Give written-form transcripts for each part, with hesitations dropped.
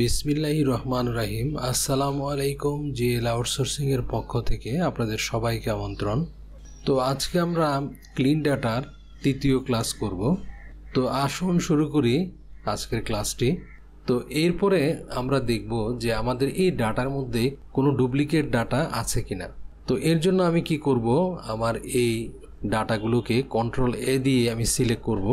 বিসমিল্লাহির রহমানির রহিম। আসসালামু আলাইকুম। জিএল আউটসোর্সিং এর পক্ষ থেকে আপনাদের সবাইকে আমন্ত্রণ। তো আজকে আমরা ক্লিন ডাটার তৃতীয় ক্লাস করব। তো আসুন শুরু করি আজকের ক্লাসটি। তো এরপরে আমরা দেখব যে আমাদের এই ডাটার মধ্যে কোনো ডুপ্লিকেট ডাটা আছে কিনা। তো এর জন্য আমি কি করব, আমার এই ডাটাগুলোকে কন্ট্রোল এ দিয়ে আমি সিলেক্ট করব।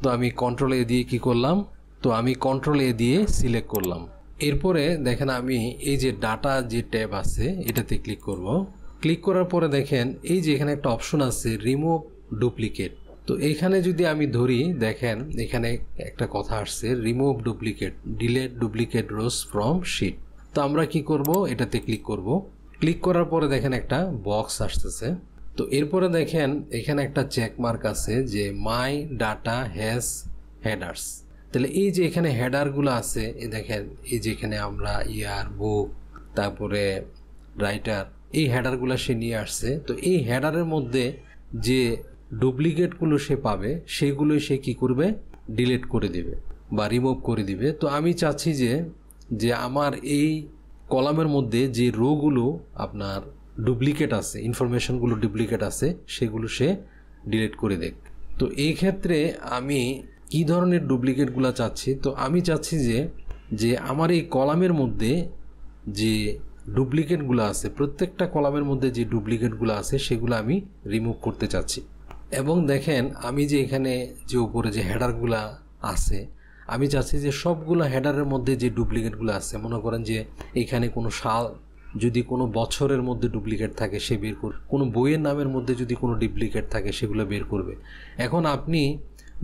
তো আমি কন্ট্রোল এ দিয়ে কি করলাম, তো আমি কন্ট্রোল এ দিয়ে সিলেক্ট করলাম। এরপরে দেখেন আমি এই যে ডাটা যে ট্যাব আছে এটাতে ক্লিক করব। ক্লিক করার পরে দেখেন এই যে এখানে একটা অপশন আছে রিমুভ ডুপ্লিকেট। তো এখানে যদি আমি ধরি, দেখেন এখানে একটা কথা আসছে remove duplicate, delete duplicate rows from sheet. তো আমরা কি করব, এটাতে ক্লিক করব। ক্লিক করার পরে দেখেন একটা বক্স আসতেছে। তো এরপরে দেখেন এখানে একটা চেক মার্ক আছে যে মাই ডাটা হ্যাজ হেডার্স। তাহলে এই যে এখানে হেডারগুলো আছে, এই দেখেন এই যে এখানে আমরা ইয়ার, বুক, তারপরে রাইটার, এই হেডারগুলো সে নিয়ে আসছে। তো এই হেডারের মধ্যে যে ডুপ্লিকেটগুলো সে পাবে সেগুলোই সে কি করবে, ডিলিট করে দিবে বা রিমুভ করে দিবে। তো আমি চাচ্ছি যে আমার এই কলামের মধ্যে যে রোগুলো আপনার ডুপ্লিকেট আছে, ইনফরমেশনগুলো ডুপ্লিকেট আছে, সেগুলো সে ডিলিট করে দেখ। তো এই ক্ষেত্রে আমি কি ধরনের ডুপ্লিকেটগুলো চাচ্ছি, তো আমি চাচ্ছি যে আমার এই কলামের মধ্যে যে ডুপ্লিকেটগুলো আছে, প্রত্যেকটা কলামের মধ্যে যে ডুপ্লিকেটগুলো আছে সেগুলো আমি রিমুভ করতে চাচ্ছি। এবং দেখেন আমি যে এখানে যে উপরে যে হেডারগুলো আছে, আমি চাচ্ছি যে সবগুলো হেডারের মধ্যে যে ডুপ্লিকেটগুলো আছে, মনে করেন যে এখানে কোনো সাল, যদি কোনো বছরের মধ্যে ডুপ্লিকেট থাকে সে বের করবে, কোনো বইয়ের নামের মধ্যে যদি কোনো ডুপ্লিকেট থাকে সেগুলো বের করবে। এখন আপনি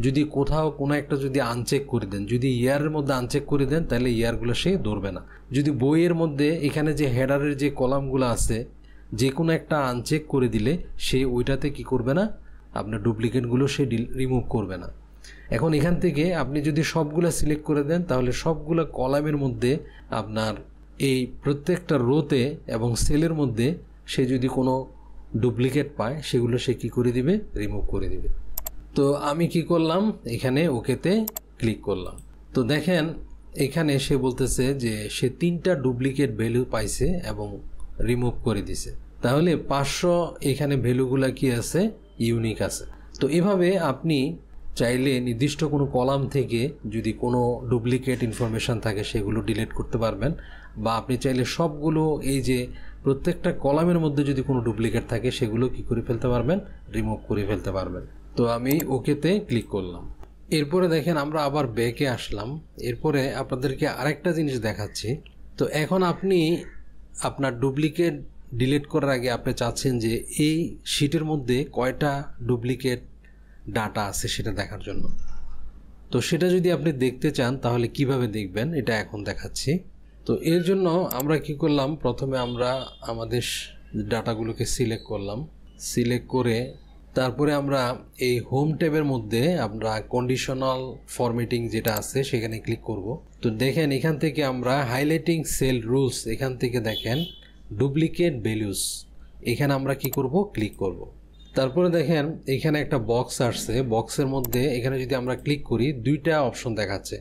যদি কোথাও কোনো একটা যদি আনচেক করে দেন, যদি ইয়ারের মধ্যে আনচেক করে দেন, তাহলে ইয়ারগুলো সে ধরবে না। যদি বইয়ের মধ্যে এখানে যে হেডারের যে কলামগুলো আছে, যে কোনো একটা আনচেক করে দিলে সে ওইটাতে কি করবে না, আপনার ডুপ্লিকেটগুলো সে রিমুভ করবে না। এখন এখান থেকে আপনি যদি সবগুলো সিলেক্ট করে দেন, তাহলে সবগুলো কলামের মধ্যে আপনার এই প্রত্যেকটা রোতে এবং সেলের মধ্যে সে যদি কোনো ডুপ্লিকেট পায় সেগুলো সে কি করে দিবে, রিমুভ করে দিবে। তো আমি কি করলাম, এখানে ওকেতে ক্লিক করলাম। তো দেখেন এখানে সে বলতেছে যে সে 3টা ডুপ্লিকেট ভ্যালু পাইছে এবং রিমুভ করে দিছে। তাহলে 500 এখানে ভ্যালুগুলা কি আছে, ইউনিক আছে। তো এভাবে আপনি চাইলে নির্দিষ্ট কোনো কলাম থেকে যদি কোনো ডুপ্লিকেট ইনফরমেশান থাকে সেগুলো ডিলিট করতে পারবেন, বা আপনি চাইলে সবগুলো এই যে প্রত্যেকটা কলামের মধ্যে যদি কোনো ডুপ্লিকেট থাকে সেগুলো কি করে ফেলতে পারবেন, রিমুভ করে ফেলতে পারবেন। তো আমি ওকেতে ক্লিক করলাম। এরপরে দেখেন আমরা আবার ব্যাকে আসলাম। এরপরে আপনাদেরকে আরেকটা জিনিস দেখাচ্ছি। তো এখন আপনি আপনার ডুপ্লিকেট ডিলিট করার আগে আপনি চাচ্ছেন যে এই শিটের মধ্যে কয়টা ডুপ্লিকেট ডাটা আছে সেটা দেখার জন্য। তো সেটা যদি আপনি দেখতে চান তাহলে কিভাবে দেখবেন, এটা এখন দেখাচ্ছি। তো এর জন্য আমরা কি করলাম, প্রথমে আমরা আমাদের ডাটাগুলোকে সিলেক্ট করলাম। সিলেক্ট করে তারপরে আমরা এই হোম ট্যাবের মধ্যে আমরা কন্ডিশনাল ফরম্যাটিং যেটা আছে সেখানে ক্লিক করব। তো দেখেন এখান থেকে আমরা হাইলাইটিং সেল রুলস, এখান থেকে দেখেন ডুপ্লিকেট ভ্যালুস, এখানে আমরা কি করব, ক্লিক করব। তারপরে দেখেন এখানে একটা বক্স আসছে, বক্সের মধ্যে এখানে যদি আমরা ক্লিক করি 2টা অপশন দেখাচ্ছে।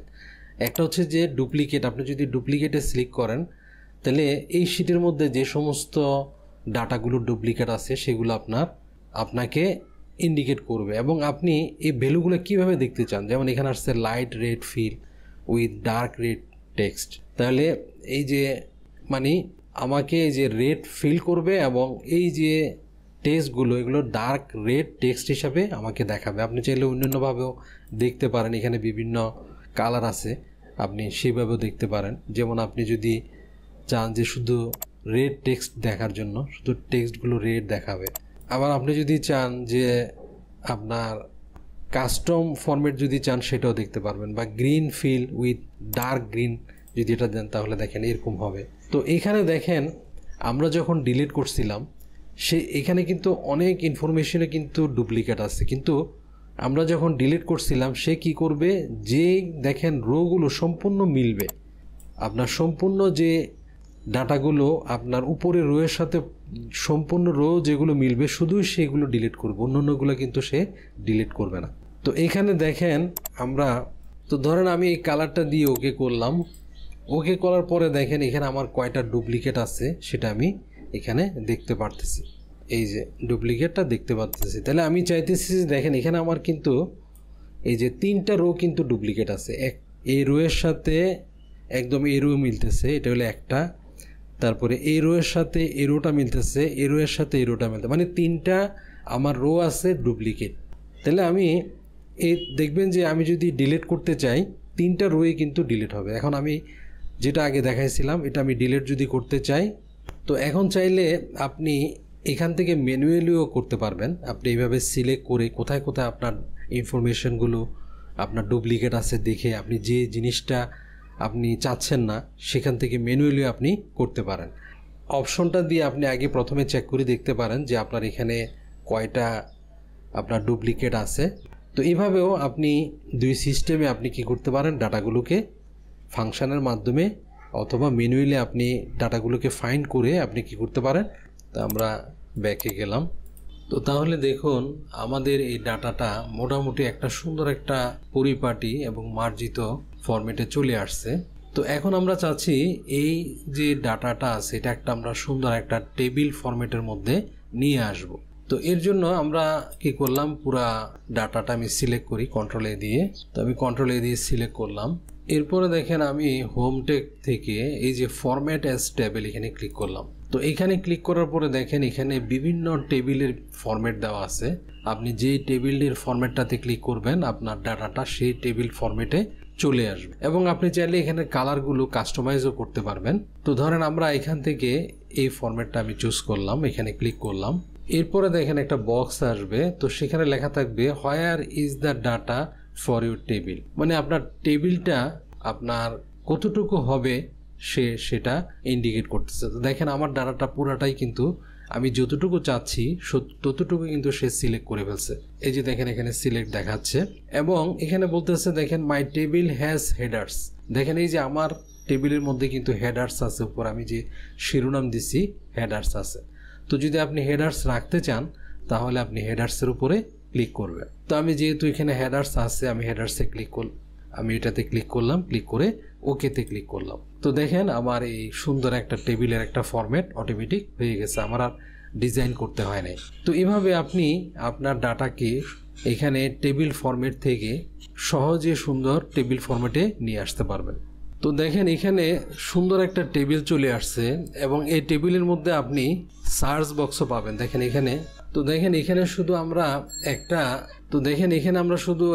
একটা হচ্ছে যে ডুপ্লিকেট, আপনি যদি ডুপ্লিকেটে সিলেক্ট করেন তাহলে এই শিটের মধ্যে যে সমস্ত ডাটাগুলো ডুপ্লিকেট আছে সেগুলো আপনাকে ইন্ডিকেট করবে, এবং আপনি এই ভ্যালুগুলো কিভাবে দেখতে চান। যেমন এখানে আসছে light red fill with dark red text. তাহলে এই যে মানে আমাকে এই যে রেড ফিল করবে এবং এই যে টেক্সটগুলো এগুলো ডার্ক রেড টেক্সট হিসাবে আমাকে দেখাবে। আপনি চাইলে অন্যান্যভাবেও দেখতে পারেন, এখানে বিভিন্ন কালার আছে, আপনি সেভাবেও দেখতে পারেন। যেমন আপনি যদি চান যে শুধু রেড টেক্সট দেখার জন্য শুধু টেক্সটগুলো রেড দেখাবে। আবার আপনি যদি চান যে আপনার কাস্টম ফরম্যাট যদি চান সেটাও দেখতে পারবেন, বা green fill with dark green যদি এটা দেন তাহলে দেখেন এরকম হবে। তো এখানে দেখেন আমরা যখন ডিলিট করছিলাম এখানে কিন্তু অনেক ইনফরমেশনে কিন্তু ডুপ্লিকেট আছে, কিন্তু আমরা যখন ডিলিট করছিলাম সে কি করবে, যে দেখেন রোগুলো সম্পূর্ণ মিলবে, আপনার সম্পূর্ণ যে ডাটাগুলো আপনার উপরে রোয়ের সাথে সম্পূর্ণ রো যেগুলো মিলবে শুধুই সেগুলো ডিলিট করবে, অন্যান্যগুলো কিন্তু সে ডিলিট করবে না। তো এখানে দেখেন আমরা, তো ধরেন আমি এই কালারটা দিয়ে ওকে করলাম, ওকে করার পরে দেখেন এখানে আমার কয়টা ডুপ্লিকেট আছে সেটা আমি এখানে দেখতে পারতেছি। এই যে ডুপ্লিকেটটা দেখতে পারতেছি। তাহলে আমি চাইতেছি দেখেন এখানে আমার কিন্তু এই যে 3টা রো কিন্তু ডুপ্লিকেট আছে। এই রোয়ের সাথে একদম এই রো মিলতেছে, এটা হলো একটা। তারপরে এই রোয়ের সাথে এই রোটা মিলতেছে, এই রোয়ের সাথে এই রোটা মিলতেছে, মানে 3টা আমার রো আছে ডুপ্লিকেট। তাহলে আমি এই দেখবেন যে আমি যদি ডিলিট করতে চাই 3টা রোই কিন্তু ডিলিট হবে। এখন আমি যেটা আগে দেখাইছিলাম এটা আমি ডিলিট যদি করতে চাই, তো এখন চাইলে আপনি এখান থেকে ম্যানুয়ালিও করতে পারবেন। আপনি এইভাবে সিলেক্ট করে কোথায় কোথায় আপনার ইনফরমেশনগুলো আপনার ডুপ্লিকেট আছে দেখে আপনি যে জিনিসটা আপনি চাচ্ছেন না সেখান থেকে ম্যানুয়ালিও আপনি করতে পারেন। অপশনটা দিয়ে আপনি আগে প্রথমে চেক করে দেখতে পারেন যে আপনার এখানে কয়টা আপনার ডুপ্লিকেট আছে। তো এইভাবেও আপনি 2 সিস্টেমে আপনি কি করতে পারেন, ডাটাগুলোকে ফাংশনের মাধ্যমে অথবা ম্যানুয়ালি আপনি ডাটাগুলোকে ফাইন্ড করে আপনি কি করতে পারেন। তো আমরা ব্যাকে গেলাম। তো তাহলে দেখুন আমাদের এই ডাটাটা মোটামুটি একটা সুন্দর একটা পরিপাটি এবং মার্জিত ফরম্যাটে চলে আসছে। তো এখন আমরা চাচ্ছি এই যে ডাটাটা আছে এটা একটা আমরা সুন্দর একটা টেবিল ফরম্যাটের মধ্যে নিয়ে আসব। তো এর জন্য আমরা কি করলাম, পুরা ডাটাটা আমি সিলেক্ট করি কন্ট্রোল এ দিয়ে। তো আমি কন্ট্রোল এ দিয়ে সিলেক্ট করলাম। এরপরে দেখেন আমি হোম টেক থেকে এই যে ফরম্যাট অ্যাজ টেবিল এখানে ক্লিক করলাম। তো এখানে ক্লিক করার পরে দেখেন এখানে বিভিন্ন টেবিলের ফরম্যাট দেওয়া আছে। আপনি যেই টেবিলের ফরম্যাটটাতে ক্লিক করবেন আপনার ডাটাটা সেই টেবিল ফরম্যাটে চলে আসবে এবং আপনি চাইলে এখানে কালারগুলো কাস্টমাইজও করতে পারবেন। তো ধরেন আমরা এখান থেকে এই ফরম্যাটটা আমি চুজ করলাম, এখানে ক্লিক করলাম। এরপরে দেখেন একটা বক্স আসবে, তো সেখানে লেখা থাকবে where is the data for your table, মানে আপনার টেবিলটা আপনার কতটুকু হবে সেটা ইন্ডিকেট করতেছে। তো দেখেন আমার ডাটাটা পুরাটাই কিন্তু আমি যতটুকু চাচ্ছি ততটুকু কিন্তু সে সিলেক্ট করে ফেলছে। এই যে দেখেন এখানে সিলেক্ট দেখাচ্ছে এবং এখানে বলতেছে দেখেন মাই টেবিল হ্যাজ হেডার্স। দেখেন এই যে আমার টেবিলের মধ্যে কিন্তু হেডার্স আছে, উপর আমি যে শিরোনাম দিছি হেডার্স আছে। তো যদি আপনি হেডার্স রাখতে চান তাহলে আপনি হেডার্সের উপরে ক্লিক করবেন। তো আমি যেহেতু এখানে হেডার্স আছে আমি হেডার্সে ক্লিক করলাম, আমি এটাতে ক্লিক করলাম, ক্লিক করে ওকেতে ক্লিক করলাম। তো দেখেন আমার এই সুন্দর একটা টেবিলের একটা ফরম্যাট অটোমেটিক হয়ে গেছে, আমার আর ডিজাইন করতে হয় নাই। তো এভাবে আপনি আপনার ডাটাকে এখানে টেবিল ফরম্যাট থেকে সহজে সুন্দর টেবিল ফরম্যাটে নিয়ে আসতে পারবেন। তো দেখেন এখানে সুন্দর একটা টেবিল চলে আসছে এবং এই টেবিলের মধ্যে আপনি সার্চ বক্সও পাবেন। দেখেন এখানে, তো দেখেন এখানে শুধু আমরা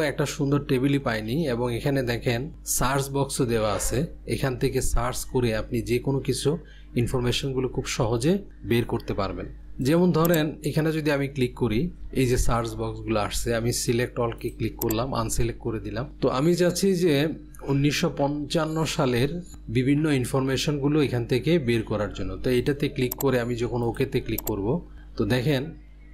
একটা সুন্দর টেবিলই পাইনি এবং এখানে দেখেন সার্চ বক্সও দেওয়া আছে। এখান থেকে সার্চ করে আপনি যে কোনো কিছু ইনফরমেশনগুলো খুব সহজে বের করতে পারবেন। যেমন ধরেন এখানে যদি আমি ক্লিক করি, এই যে সার্চ বক্সগুলো আসছে, আমি সিলেক্ট অলকে ক্লিক করলাম, আনসিলেক্ট করে দিলাম। তো আমি চাচ্ছি যে 1955 সালের বিভিন্ন ইনফরমেশনগুলো এখান থেকে বের করার জন্য। তো এটাতে ক্লিক করে আমি যখন ওকেতে ক্লিক করব, তো দেখেন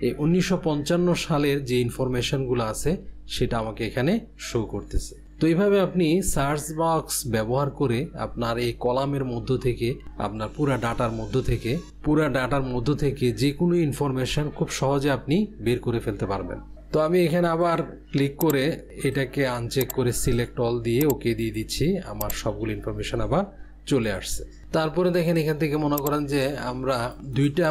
এই 1955 সালের যে ইনফরমেশনগুলো আছে সেটা আমাকে এখানে শো করতেছে। তো এইভাবে আপনি সার্চ বক্স ব্যবহার করে আপনার এই কলামের মধ্য থেকে আপনার পুরা ডাটার মধ্য থেকে যে কোনো ইনফরমেশন খুব সহজে আপনি বের করে ফেলতে পারবেন। তো আমি এখানে আবার ক্লিক করে এটাকে আনচেক করে সিলেক্ট অল দিয়ে ওকে দিয়ে দিচ্ছি, আমার সবগুলো ইনফরমেশন আবার চলে আসছে। তারপরে দেখেন এখান থেকে মনে করেন যে আমরা দুইটা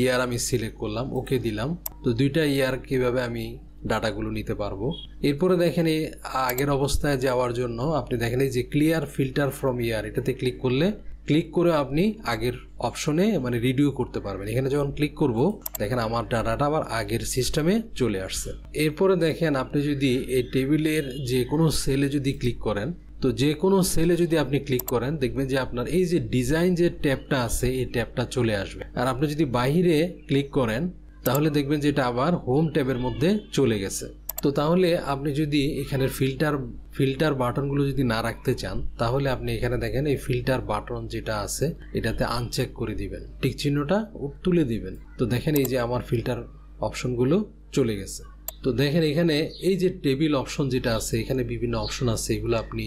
ইয়ার আমি সিলেক্ট করলাম, ওকে দিলাম। তো 2টা ইয়ার কিভাবে আমি ডাটাগুলো নিতে পারবো। এরপরে দেখেন এই আগের অবস্থায় যাওয়ার জন্য আপনি দেখেন এই যে ক্লিয়ার ফিল্টার ফ্রম ইয়ার, এটাতে ক্লিক করে আপনি আগের অপশনে মানে রিডিউ করতে পারবেন। এখানে যখন ক্লিক করব দেখেন আমার ডাটাটা আবার আগের সিস্টেমে চলে আসছে। এরপরে দেখেন আপনি যদি এই টেবিলের যে কোনো সেলে যদি ক্লিক করেন, তো যে কোনো সেলে যদি আপনি ক্লিক করেন দেখবেন যে আপনার এই যে ডিজাইন যে ট্যাবটা আছে এই ট্যাবটা চলে আসবে। আর আপনি যদি বাইরে ক্লিক করেন তাহলে দেখবেন যে এটা আবার হোম ট্যাবের মধ্যে চলে গেছে। তো তাহলে আপনি যদি এখানে ফিল্টার বাটনগুলো যদি না রাখতে চান তাহলে আপনি এখানে দেখেন এই ফিল্টার বাটন যেটা আছে এটাতে আনচেক করে দিবেন, টিক চিহ্নটা তুলে দিবেন। তো দেখেন এই যে আমার ফিল্টার অপশনগুলো চলে গেছে। তো দেখেন এখানে এই যে টেবিল অপশন যেটা আছে এখানে বিভিন্ন অপশন আছে, এগুলো আপনি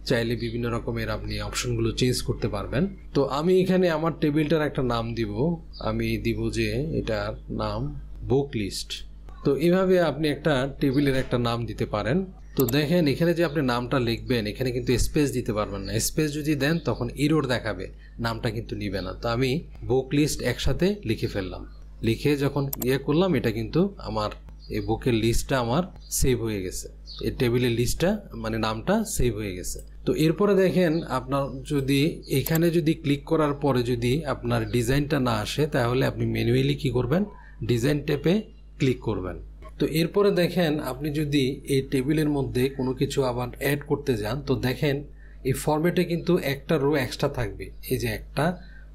চাইলে বিভিন্ন রকমের আপনি অপশনগুলো চেঞ্জ করতে পারবেন। তো আমি এখানে আমার টেবিলটার একটা নাম দিব, আমি দিব যে এটার নাম বুক লিস্ট। তো এভাবে আপনি একটা টেবিলের একটা নাম দিতে পারেন। তো দেখেন এখানে যে আপনি নামটা লিখবেন এখানে কিন্তু স্পেস দিতে পারবেন না। স্পেস যদি দেন তখন এরর দেখাবে, নামটা কিন্তু নিবে না। তো আমি বুক লিস্ট একসাথে লিখে ফেললাম। লিখে যখন করলাম এটা কিন্তু আমার এই বুকের লিস্টটা আমার সেভ হয়ে গেছে, এই টেবিলের লিস্টটা মানে নামটা সেভ হয়ে গেছে। তো এরপরে দেখেন আপনার যদি এখানে যদি ক্লিক করার পরে যদি আপনার ডিজাইনটা না আসে তাহলে আপনি ম্যানুয়ালি কি করবেন, ডিজাইন ট্যাবে ক্লিক করবেন। তো এরপরে দেখেন আপনি যদি এই টেবিলের মধ্যে কোনো কিছু আবার অ্যাড করতে যান তো দেখেন এই ফরম্যাটে কিন্তু একটা রো এক্সট্রা থাকবে, এই যে একটা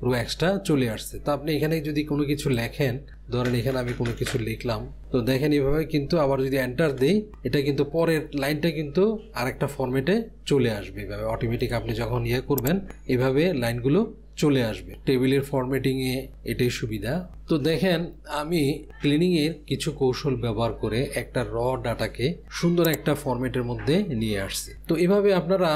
রো এক্সট্রা চলে আসছে। তো আপনি এখানে যদি কোনো কিছু লেখেন, ধরেন এখানে আমি কোনো কিছু লিখলাম, তো দেখেন এইভাবে কিন্তু আবার যদি এন্টার দেই এটা কিন্তু পরের লাইনটা কিন্তু আরেকটা ফরম্যাটে চলে আসবে। এভাবে অটোমেটিক আপনি যখন করবেন এভাবে লাইনগুলো চলে আসবে। টেবিলের ফরম্যাটিংয়ে এটাই সুবিধা। তো দেখেন আমি ক্লিনিংয়ের কিছু কৌশল ব্যবহার করে একটা র ডাটাকে সুন্দর একটা ফরম্যাটের মধ্যে নিয়ে আসছি। তো এভাবে আপনারা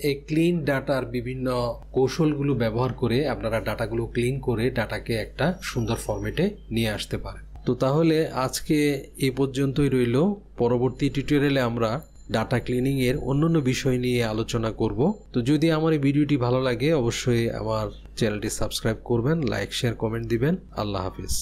এই ক্লিন ডাটার বিভিন্ন কৌশলগুলো ব্যবহার করে আপনারা ডাটাগুলো ক্লিন করে ডাটাকে একটা সুন্দর ফরম্যাটে নিয়ে আসতে পারেন। তো তাহলে আজকে এই পর্যন্তই রইল। পরবর্তী টিউটোরিয়ালে আমরা ডাটা ক্লিনিংয়ের অন্যান্য বিষয় নিয়ে আলোচনা করব। তো যদি আমার এই ভিডিওটি ভালো লাগে অবশ্যই আমার চ্যানেলটি সাবস্ক্রাইব করবেন, লাইক শেয়ার কমেন্ট দিবেন। আল্লাহ হাফিজ।